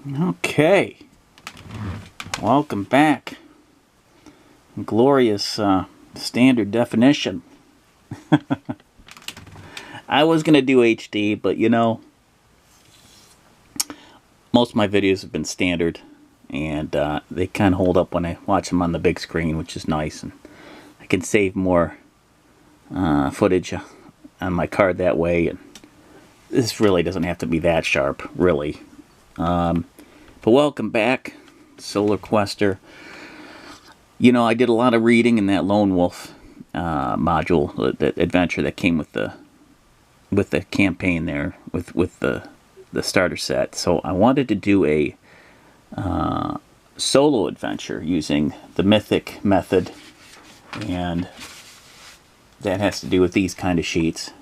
Okay, welcome back. Glorious standard definition. I was gonna do HD, but you know, most of my videos have been standard, and they kind of hold up when I watch them on the big screen, which is nice, and I can save more footage on my card that way. And this really doesn't have to be that sharp, really. But welcome back, Solar Quester. You know, I did a lot of reading in that Lone Wolf module, that adventure that came with the campaign there, with the starter set. So I wanted to do a solo adventure using the Mythic method, and that has to do with these kind of sheets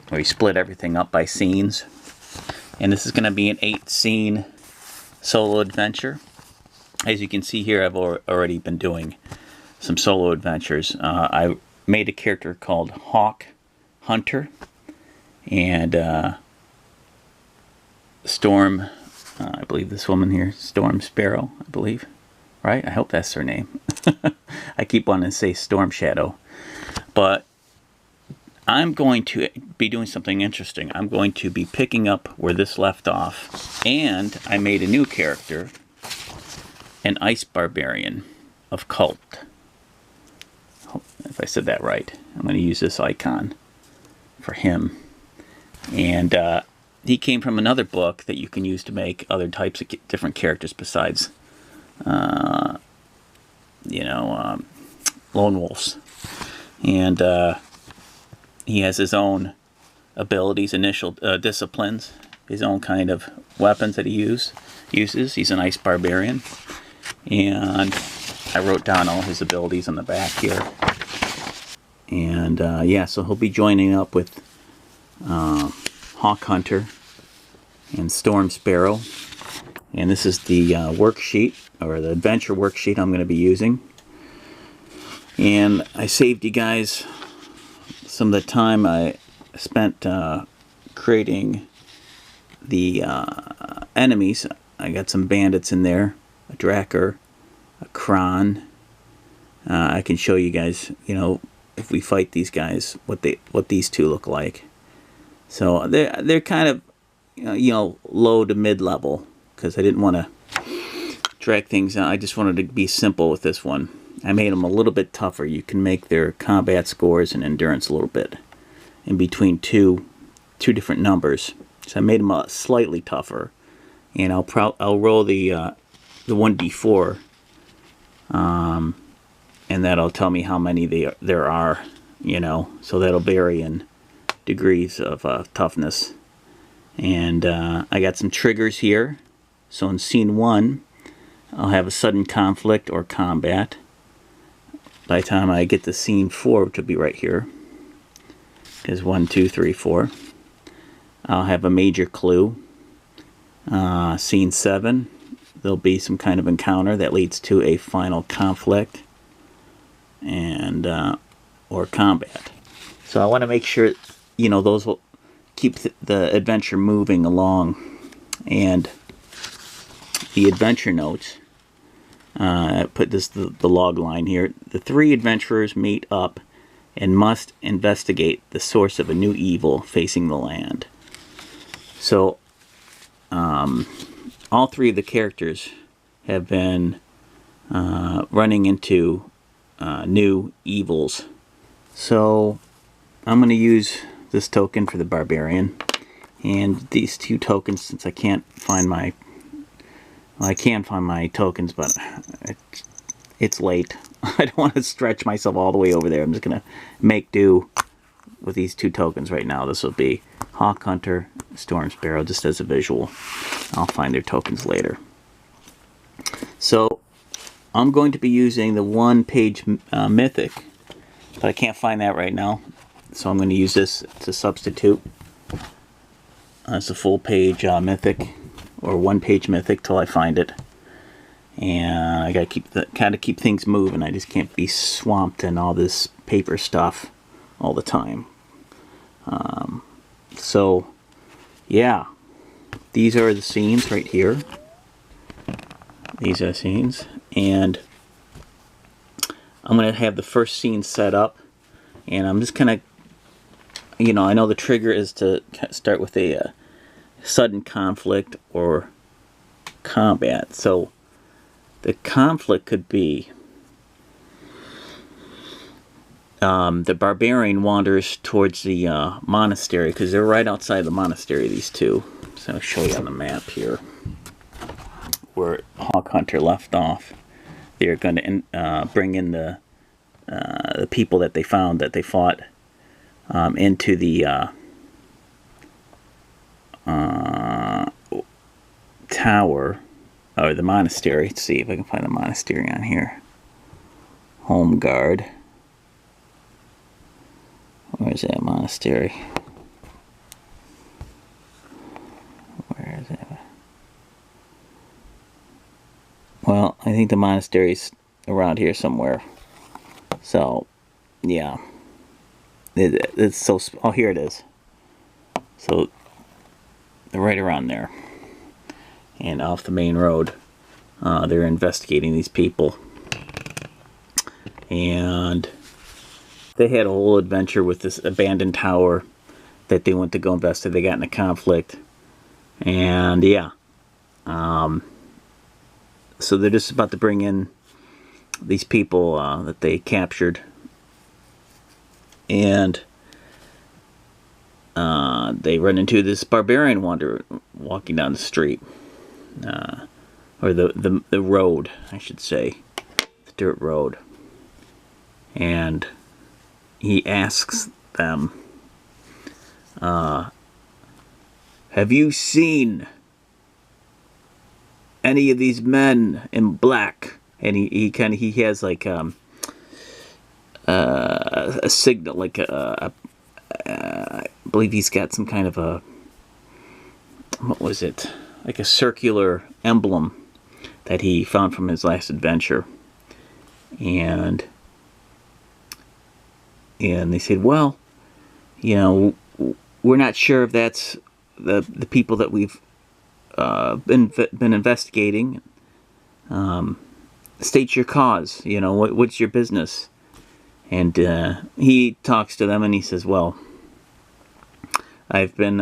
where you split everything up by scenes. And this is going to be an 8-scene solo adventure. As you can see here, I've already been doing some solo adventures. I made a character called Hawk Hunter, and Storm, I believe this woman here, Storm Sparrow, I believe. Right? I hope that's her name. I keep wanting to say Storm Shadow. But I'm going to be doing something interesting. I'm going to be picking up where this left off. And I made a new character, an Ice Barbarian of Cult. If I said that right. I'm going to use this icon for him. And he came from another book that you can use to make other types of different characters besides, Lone Wolves. And he has his own abilities, initial disciplines, his own kind of weapons that he uses. He's an Ice Barbarian. And I wrote down all his abilities on the back here. And yeah, so he'll be joining up with Hawk Hunter and Storm Sparrow. And this is the worksheet, or the adventure worksheet I'm going to be using. And I saved you guys some of the time I spent creating the enemies. I got some bandits in there, a Drakkar, a Kron. I can show you guys, you know, if we fight these guys, what these two look like. So they're kind of, you know, low to mid level, because I didn't want to drag things out. I just wanted to be simple with this one. I made them a little bit tougher. You can make their combat scores and endurance a little bit in between two different numbers. So I made them slightly tougher, and I'll roll the 1d4, and that'll tell me how many there are. You know, so that'll vary in degrees of toughness. And I got some triggers here. So in scene 1, I'll have a sudden conflict or combat. By the time I get to scene 4, which will be right here, is 1, 2, 3, 4, I'll have a major clue. Scene 7, there'll be some kind of encounter that leads to a final conflict and or combat. So I want to make sure, you know, those will keep the adventure moving along. And the adventure notes, I put the log line here. The 3 adventurers meet up and must investigate the source of a new evil facing the land. So all 3 of the characters have been running into new evils. So I'm going to use this token for the Barbarian, and these 2 tokens, since I can't find my... Well, I can find my tokens, but it's late. I don't want to stretch myself all the way over there. I'm just going to make do with these 2 tokens right now. This will be Hawk Hunter, Storm Sparrow, just as a visual. I'll find their tokens later. So I'm going to be using the 1-page Mythic, but I can't find that right now. So I'm going to use this to substitute as a full-page Mythic, or 1-page Mythic till I find it. And I gotta keep things moving. I just can't be swamped in all this paper stuff all the time. So yeah, these are the scenes right here. These are scenes, and I'm going to have the first scene set up, and I'm just kind of, you know, I know the trigger is to start with a sudden conflict or combat. So the conflict could be the barbarian wanders towards the monastery, because they're right outside the monastery, these two. So I'll show you on the map here where Hawk Hunter left off. They're going to bring in the people that they found, that they fought, into the tower, or the monastery. Let's see if I can find the monastery on here. Home guard. Where's that monastery? Where is it? Well, I think the monastery's around here somewhere. So, yeah. It's so... Oh, here it is. So, they're right around there. And off the main road, they're investigating these people. And they had a whole adventure with this abandoned tower that they went to go investigate. They got in a conflict. And, yeah. So they're just about to bring in these people that they captured. And they run into this barbarian wanderer walking down the street. Or the road, I should say. The dirt road. And he asks them, have you seen any of these men in black? And he has like a signal, like I believe he's got some kind of a, what was it, like a circular emblem that he found from his last adventure. And they said, well, you know, we're not sure if that's the people that we've been investigating. State your cause. You know, what's your business? And he talks to them and he says, well, I've been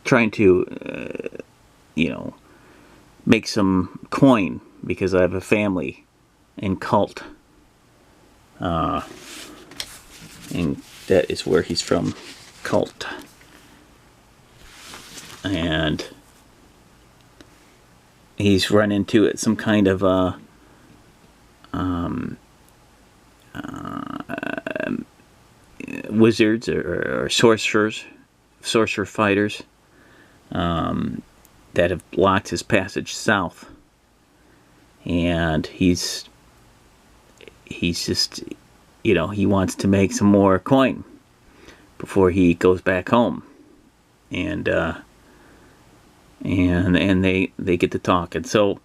trying to, you know, make some coin because I have a family in cult. And that is where he's from, cult. And he's run into it, some kind of wizards or sorcerer fighters that have blocked his passage south. And he's just, you know, he wants to make some more coin before he goes back home. And they get to talk. And so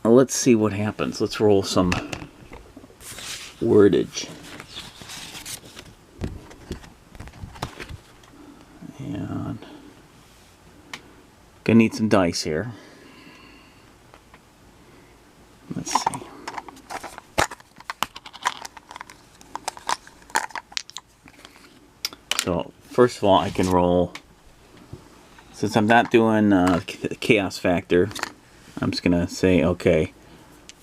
let's see what happens. Let's roll some wordage. And gonna need some dice here. Let's see. So first of all, I can roll, since I'm not doing the chaos factor, I'm just gonna say, okay,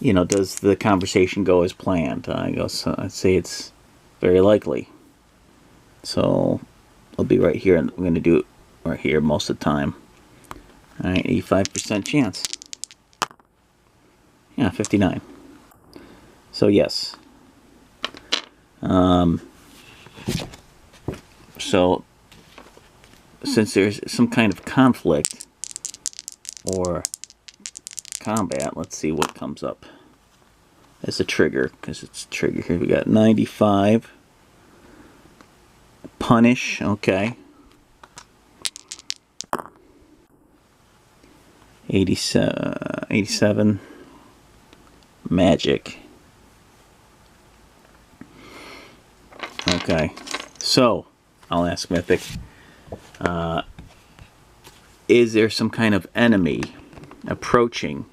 you know, does the conversation go as planned? I'd say it's very likely. So I'll be right here, and I'm gonna do it right here most of the time. All right, 85% chance. Yeah, 59. So yes. So since there's some kind of conflict or combat, let's see what comes up as a trigger, because it's a trigger here. We got 95. Punish, okay. 87. Magic. Okay. So I'll ask Mythic, is there some kind of enemy approaching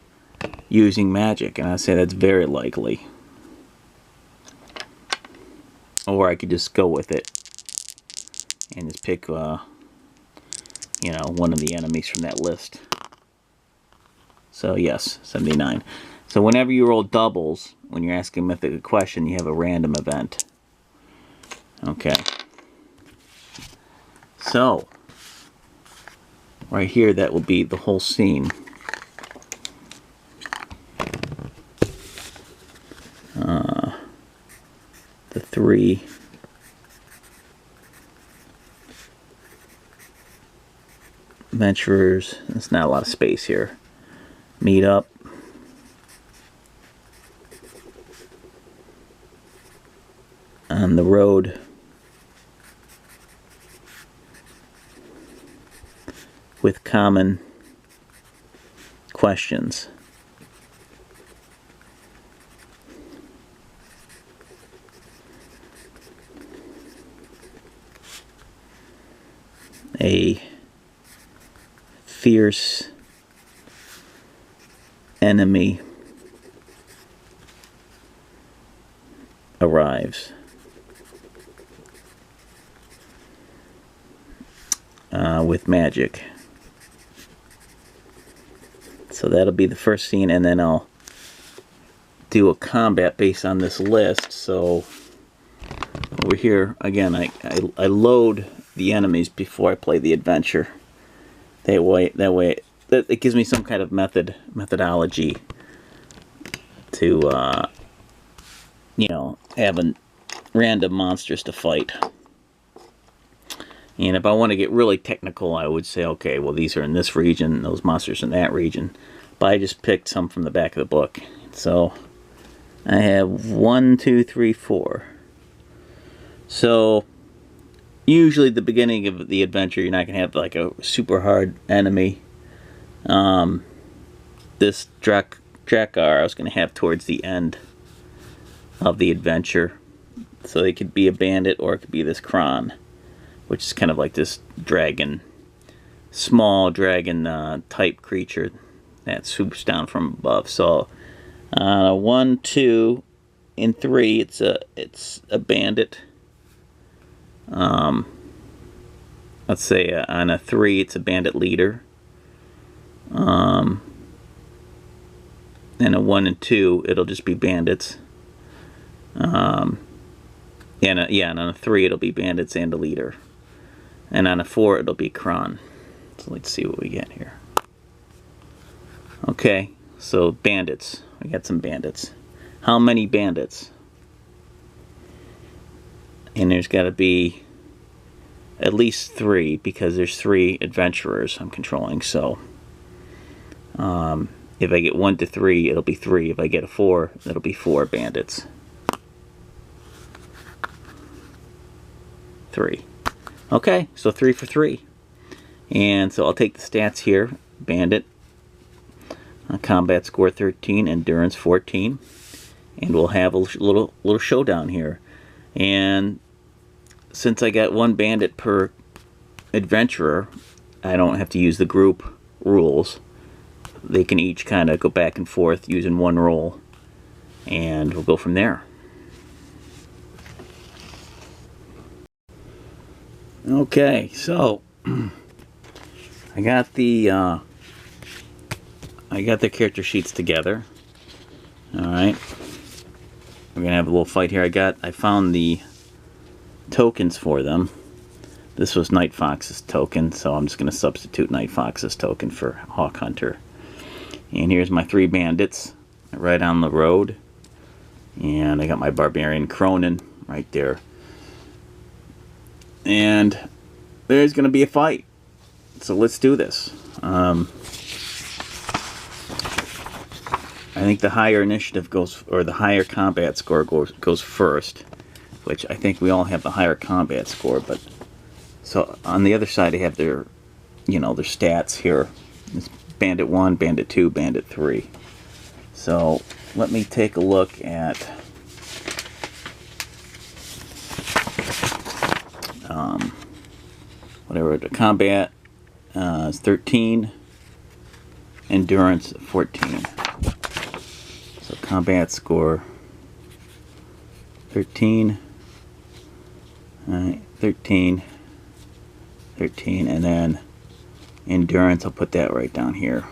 using magic? And I say that's very likely. Or I could just go with it and just pick, you know, one of the enemies from that list. So yes, 79. So whenever you roll doubles, when you're asking Mythic a question, you have a random event. Okay. So, right here, that will be the whole scene. The 3 adventurers, there's not a lot of space here, meet up. On the road with common questions. A fierce enemy arrives. With magic. So that'll be the first scene, and then I'll do a combat based on this list. So over here, again, I load the enemies before I play the adventure. That way it gives me some kind of methodology to you know, having random monsters to fight. And if I want to get really technical, I would say, okay, well, these are in this region, those monsters in that region. But I just picked some from the back of the book. So I have 1, 2, 3, 4. So usually at the beginning of the adventure, you're not going to have like a super hard enemy. This Drakkar I was going to have towards the end of the adventure. So it could be a bandit, or it could be this Kron, which is kind of like this dragon, small dragon type creature that swoops down from above. So 1, 2, and 3, it's a bandit. Let's say on a 3, it's a bandit leader. And a 1 and 2, it'll just be bandits. And on a 3, it'll be bandits and a leader. And on a 4, it'll be Kron. So let's see what we get here. Okay, so bandits. We got some bandits. How many bandits? And there's got to be at least 3, because there's 3 adventurers I'm controlling. So if I get 1 to 3, it'll be 3. If I get a 4, it'll be 4 bandits. 3. Okay, so 3 for 3. And so I'll take the stats here. Bandit, combat score 13, endurance 14. And we'll have a little showdown here. And since I got 1 bandit per adventurer, I don't have to use the group rules. They can each kind of go back and forth using 1 roll. And we'll go from there. Okay, so I got the character sheets together. All right, we're gonna have a little fight here. I found the tokens for them. This was Night Fox's token, so I'm just gonna substitute Night Fox's token for Hawk Hunter. And here's my 3 bandits right on the road, and I got my barbarian Cronin right there. And there's going to be a fight. So let's do this. I think the higher initiative goes, or the higher combat score goes first. Which I think we all have the higher combat score. But so on the other side, they have their, their stats here. It's Bandit 1, Bandit 2, Bandit 3. So let me take a look at whatever. The combat is 13, endurance 14. So combat score 13. Alright, 13, 13, and then endurance, I'll put that right down here.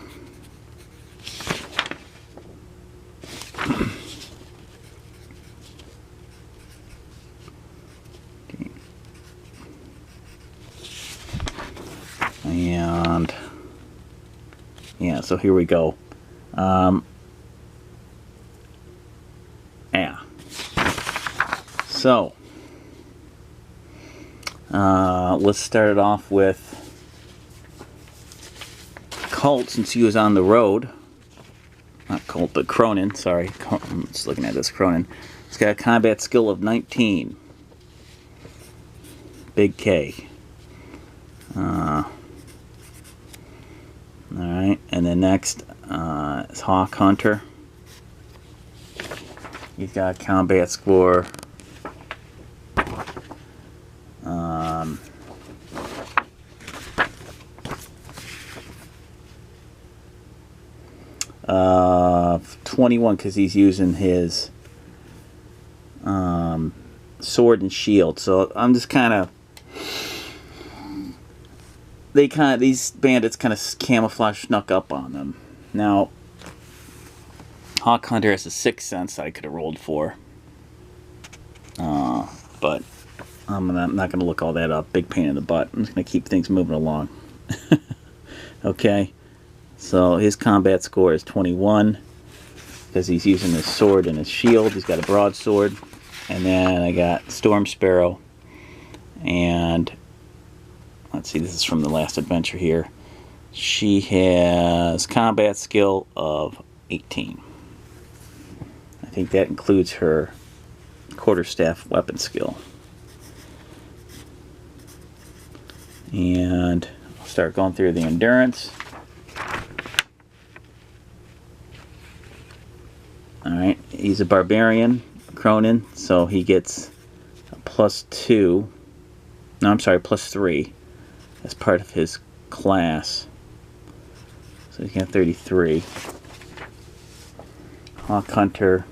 Okay. And yeah, so here we go. Yeah. So let's start it off with Colt, since he was on the road. Not Colt, but Cronin. Sorry, I'm just looking at this. Cronin. He's got a combat skill of 19. Big K. Alright, and then next is Hawk Hunter. He's got a combat score 21, because he's using his sword and shield. So I'm just these bandits kind of camouflage, snuck up on them. Now, Hawk Hunter has a 6th sense that I could have rolled for, but I'm not going to look all that up. Big pain in the butt. I'm just going to keep things moving along. Okay, so his combat score is 21 because he's using his sword and his shield. He's got a broadsword, and then I got Storm Sparrow, and let's see, this is from the last adventure here. She has combat skill of 18. I think that includes her quarterstaff weapon skill. And I'll start going through the endurance. Alright, he's a barbarian, Cronin, so he gets a +2. No, I'm sorry, +3 as part of his class. So he's got 33. Hawk Hunter,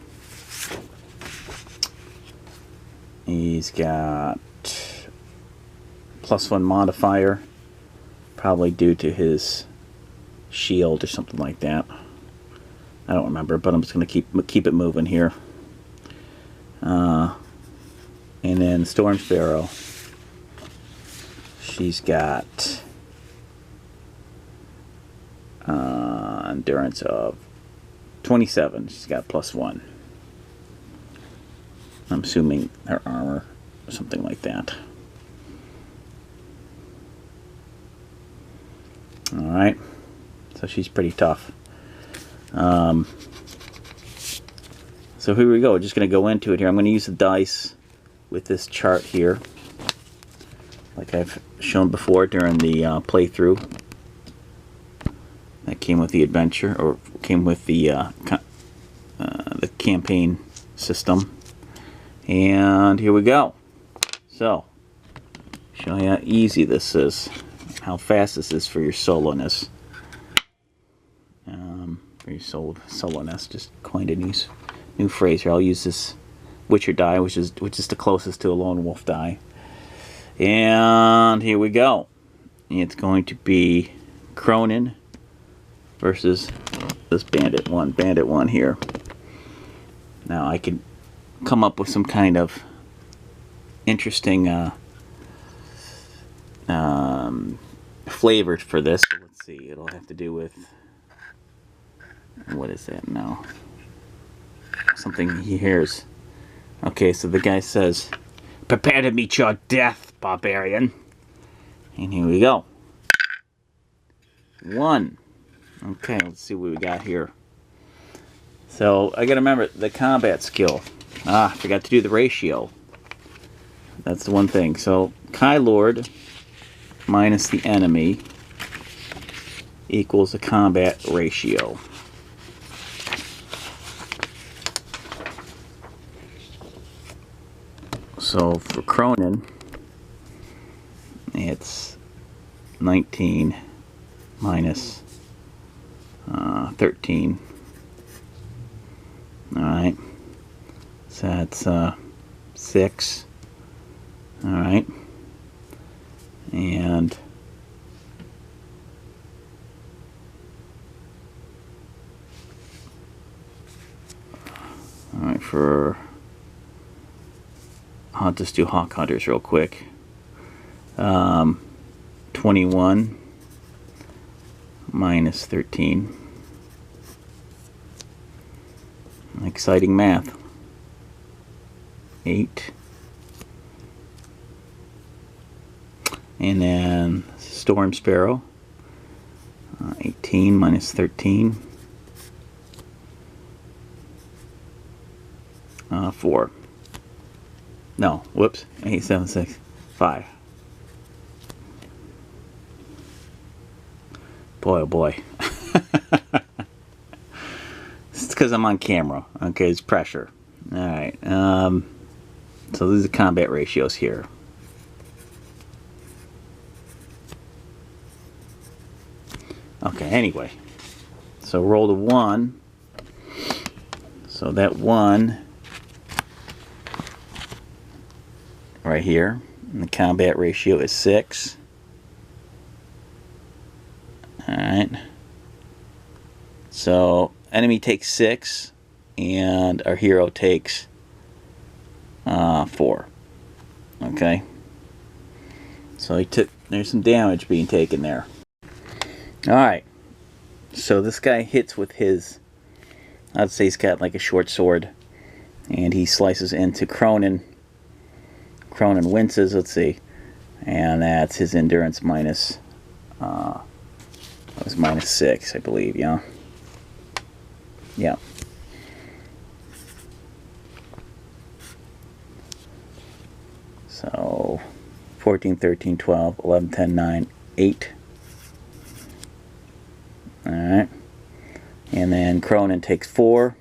he's got +1 modifier, probably due to his shield or something like that. I don't remember, but I'm just going to keep it moving here. And then Storm Sparrow, she's got endurance of 27. She's got +1. I'm assuming her armor or something like that. Alright, so she's pretty tough. So here we go. We're just going to go into it here. I'm going to use the dice with this chart here, like I've shown before during the playthrough. That came with the adventure, or came with the campaign system. And here we go. So, show you how easy this is, how fast this is for your soloness. For your soloness, just coined a new phrase here. I'll use this Witcher die, which is the closest to a lone wolf die. And here we go. It's going to be Cronin versus this Bandit 1 here. Now I could come up with some kind of interesting flavor for this. Let's see, it'll have to do with, what is that now? Something he hears. Okay, so the guy says, "Prepare to meet your death, barbarian." And here we go. 1. Okay, let's see what we got here. So I gotta remember the combat skill. I forgot to do the ratio. That's the one thing. So Kai Lord minus the enemy equals the combat ratio. So for Cronin, it's 19 minus 13. Alright. So that's 6. Alright. And alright, I'll just do Hawk Hunters real quick. 21 minus 13. Exciting math. 8. And then Storm Sparrow. 18 minus 13. 4. No, whoops. 8, 7, 6, 5. Boy, oh boy. It's because I'm on camera. Okay, it's pressure. Alright. So these are combat ratios here. Okay, anyway. So roll the 1. So that 1 right here. And the combat ratio is 6. Alright. So enemy takes 6 and our hero takes 4. Okay. So there's some damage being taken there. Alright. So this guy hits with his, I'd say he's got like a short sword, and he slices into Cronin. Cronin winces, let's see, and that's his endurance minus, that was minus 6, I believe, yeah. Yeah. So 14, 13, 12, 11, 10, 9, 8. Alright. And then Cronin takes 4.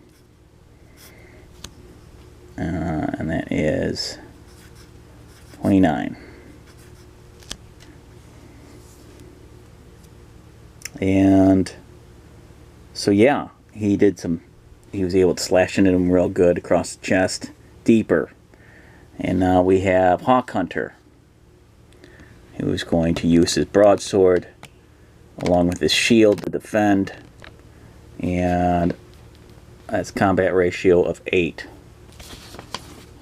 And that is 29. And so yeah, he was able to slash into him real good across the chest, deeper. And now we have Hawk Hunter, who's going to use his broadsword along with his shield to defend, and that's combat ratio of 8.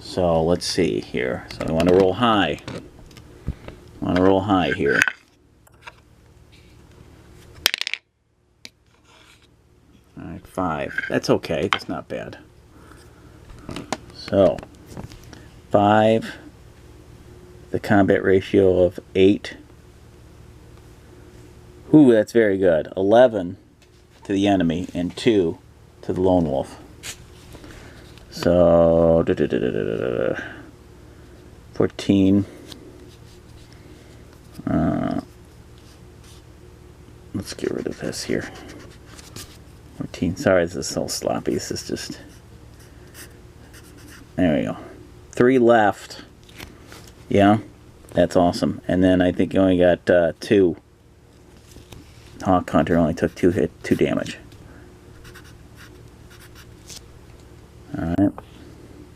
So let's see here. So I want to roll high. I want to roll high here. Alright, 5. That's okay. That's not bad. So 5. The combat ratio of 8. Ooh, that's very good. 11 to the enemy and 2 to the lone wolf. So 14. Let's get rid of this here. 14. Sorry, this is so sloppy. This is just. There we go. 3 left. Yeah, that's awesome. And then I think you only got 2. Hawk Hunter only took 2 damage. Alright.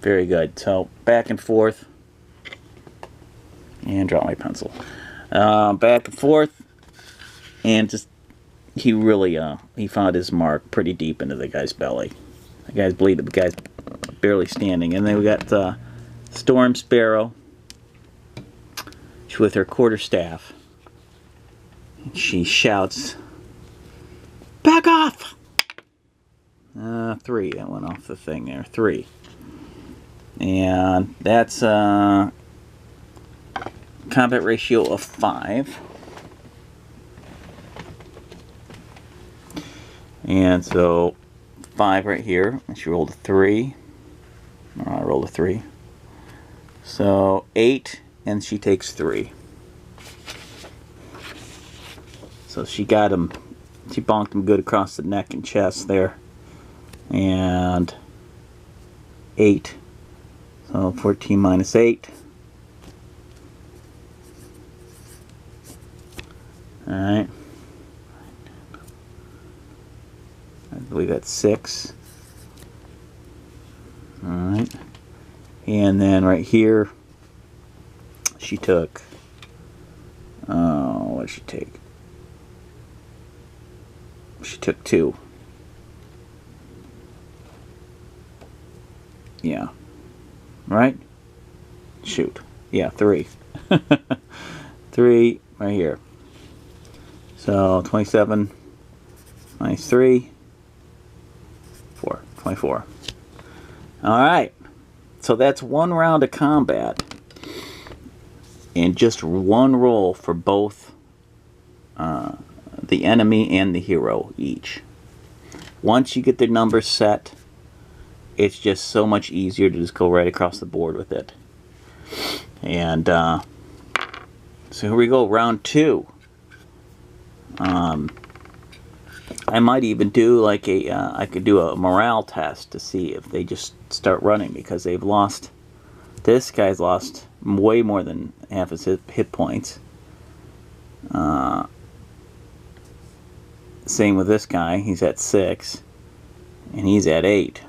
Very good. So back and forth. And drop my pencil. Back and forth. And just he really he found his mark pretty deep into the guy's belly. The guy's bleeding, the guy's barely standing. And then we got Storm Sparrow. She's with her quarterstaff. She shouts, "Back off!" 3. That went off the thing there. 3. And that's combat ratio of 5. And so 5 right here. And she rolled a 3. I rolled a 3. So 8, and she takes 3. So she got him, she bonked him good across the neck and chest there. And 8. So 14 minus 8. Alright. I believe that's 6. Alright. And then right here, she took, what did she take? She took 2. Yeah. Right? Shoot. Yeah, 3. 3 right here. So 27 minus 3, 4. 24. Alright. So that's 1 round of combat. And just 1 roll for both the enemy and the hero each. Once you get the numbers set, it's just so much easier to just go right across the board with it. And so here we go, round 2. I might even do like I could do a morale test to see if they just start running, because they've lost, this guy's lost way more than half his hit points. Same with this guy, he's at 6 and he's at 8.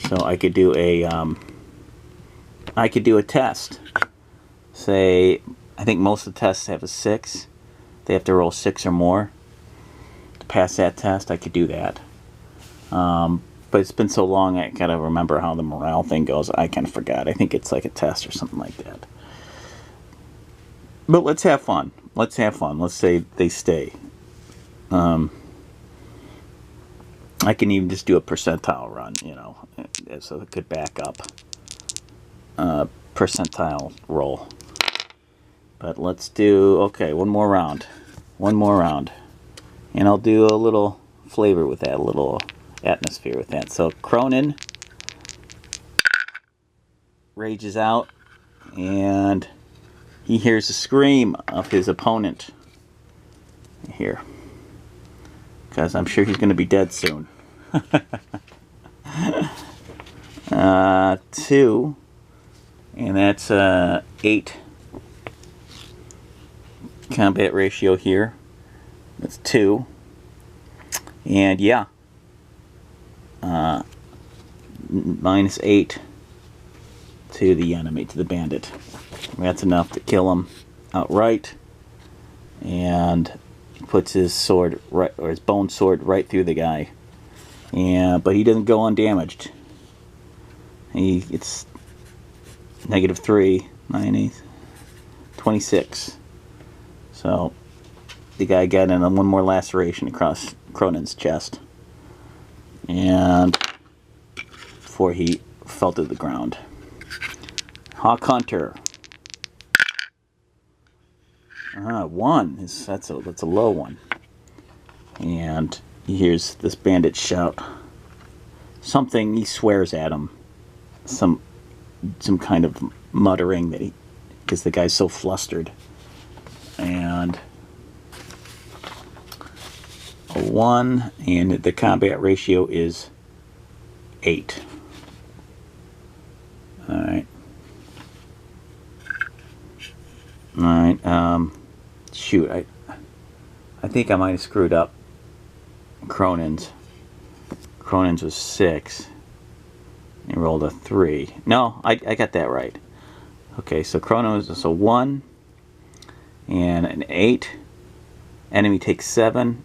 So I could do a test. Say, I think most of the tests have a 6. They have to roll 6 or more to pass that test. I could do that. But it's been so long, I gotta remember how the morale thing goes. I kind of forgot. I think it's like a test or something like that. But let's have fun. Let's have fun. Let's say they stay. I can even just do a percentile run, you know, so it could back up. Percentile roll. But let's do, okay, 1 more round. 1 more round. And I'll do a little flavor with that, a little atmosphere with that. So Cronin rages out, and he hears the scream of his opponent here, because I'm sure he's going to be dead soon. 2, and that's 8 combat ratio here. That's 2, and yeah, minus 8 to the enemy, to the bandit. That's enough to kill him outright, and he puts his sword right, or his bone sword, right through the guy. And but he doesn't go undamaged. It's -3, 9, 26. So the guy got in 1 more laceration across Cronin's chest, and before he fell to the ground. Hawk Hunter. 1. That's a low one. And he hears this bandit shout something. He swears at him, some kind of muttering that he, because the guy's so flustered. And a 1, and the combat ratio is 8. Alright. Alright, shoot, I think I might have screwed up Cronin's. Cronin's was 6. He rolled a 3. No, I got that right. Okay, so Cronin was a 1 and an 8. Enemy takes 7.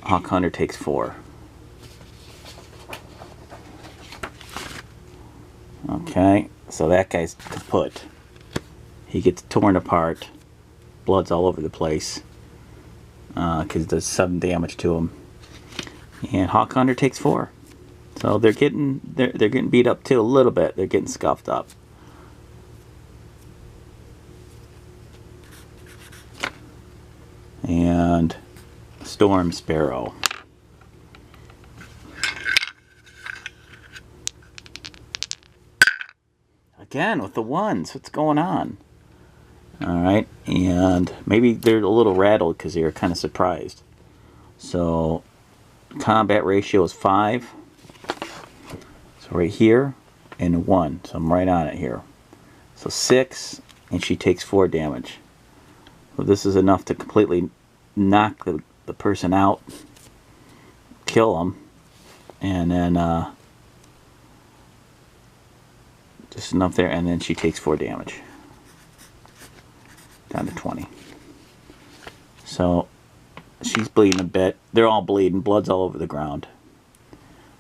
Hawk Hunter takes 4. Okay, so that guy's kaput. He gets torn apart. Blood's all over the place, because it does 7 damage to him. And Hawk Hunter takes 4. So they're getting beat up too a little bit. They're getting scuffed up. And Storm Sparrow. Again with the 1s. What's going on? Alright, and maybe they're a little rattled because they were kind of surprised. So combat ratio is 5. So right here, and 1. So I'm right on it here. So 6, and she takes 4 damage. So this is enough to completely knock the person out, kill them, and then just enough there, and then she takes 4 damage. Down to 20. So she's bleeding a bit. They're all bleeding. Blood's all over the ground.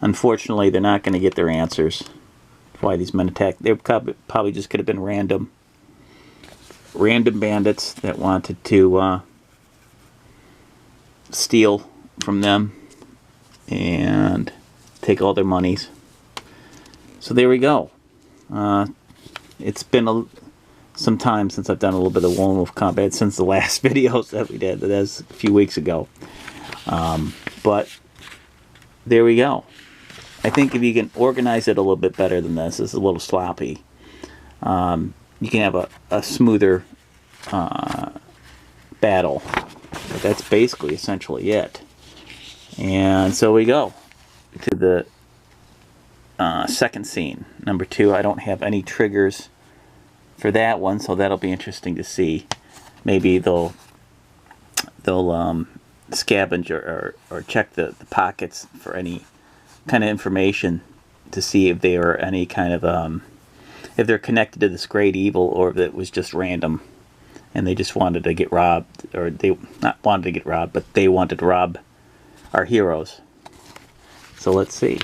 Unfortunately, they're not going to get their answers. That's why these men attack. They probably just could have been random bandits that wanted to steal from them and take all their monies. So there we go. It's been some time since I've done a little bit of lone wolf combat, since the last videos that we did. That was a few weeks ago. But there we go. I think if you can organize it a little bit better than this, it's a little sloppy. You can have a smoother battle. But that's basically essentially it. And so we go to the second scene, number 2. I don't have any triggers for that one, so that'll be interesting to see. Maybe they'll scavenge or check the pockets for any kind of information to see if they are any kind of if they're connected to this great evil, or if it was just random and they just wanted to get robbed, or they not wanted to get robbed, but they wanted to rob our heroes. So let's see.